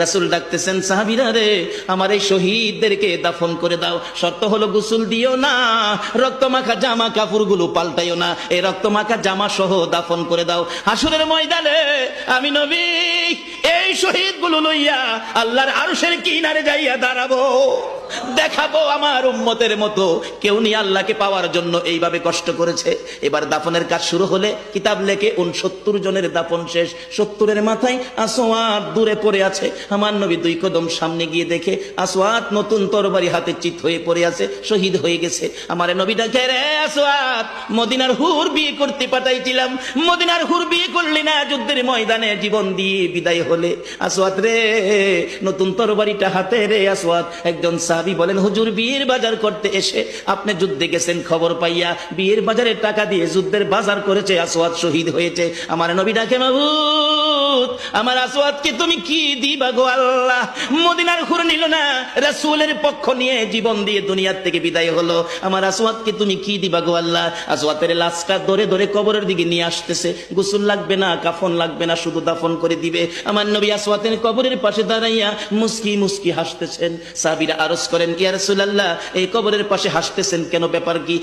রাসূল ডাকতেছেন, সাহাবীরা রে, আমার এই শহীদদেরকে দাফন করে দাও। শর্ত হলো গোসল দিও না, রক্তমাখা জামা কাপড়গুলো পাল্টাইও না, এই রক্তমাখা জামা সহ দাফন করে দাও। হাসরের ময়দানে আমি নবী এই শহীদগুলো লইয়া আল্লাহর আরশের কিনারে যাইয়া দাঁড়াবো, দেখাবো আমার উম্মতের মতো কেউ নিয়ে আল্লাহকে পাওয়ার জন্য এইভাবে কষ্ট করেছে। এবার দাফনের কাজ শুরু হলে কিতাব লেখে 69 জনের দাফন শেষ। 70-এর মাথায় আসওয়াত দূরে পড়ে আছে। আমার নবী 2 কদম সামনে গিয়ে দেখে আসওয়াত নতুন তরবারি হাতে চিত হয়ে পড়ে আছে, শহীদ হয়ে গেছে। আমার নবী ডাকে, রে আসওয়াত, মদিনার হুর বিয়ে করতে পাঠাইছিলাম, মদিনার হুর বিয়ে করলি না, যুদ্ধের ময়দানে জীবন দিয়ে বিদায় হলে। আসওয়াত রে, নতুন তরবারিটা হাতে রে। আসওয়াত একজন সাহাবী বলেন, হুজুর বিয়ের বাজার করতে এসে আপনি যুদ্ধে গেছেন, খবর পাইয়া বিয়ের বাজারে টাকা দিয়ে যুদ্ধের বাজার করেছে, আসওয়াত শহীদ হয়েছে। আমার নবী ডাকে, মাবুদ, আমার আসওয়াতকে তুমি কি দিবা গো আল্লাহ? মদিনার হুর নিল না, রাসূলের পক্ষ নিয়ে জীবন দিয়ে দুনিয়ার থেকে বিদায় হলো, আমার আসওয়াতকে তুমি কি দিবা গো আল্লাহ? আসওয়াতের লাশটা ধরে ধরে কবরের দিকে নিয়ে আসতেছে। গোসল লাগবে না, কাফন লাগবে না, শুধু দাফন করে দিবে। আমার নবী আসওয়াতের কবরের পাশে দাঁড়াইয়া মুস্কি মুস্কি হাসতেছেন। সাহাবীরা আরজ করেন, ইয়া রাসূলুল্লাহ, এই কবরের পাশে হাসতেছেন কেন, ব্যাপার কি?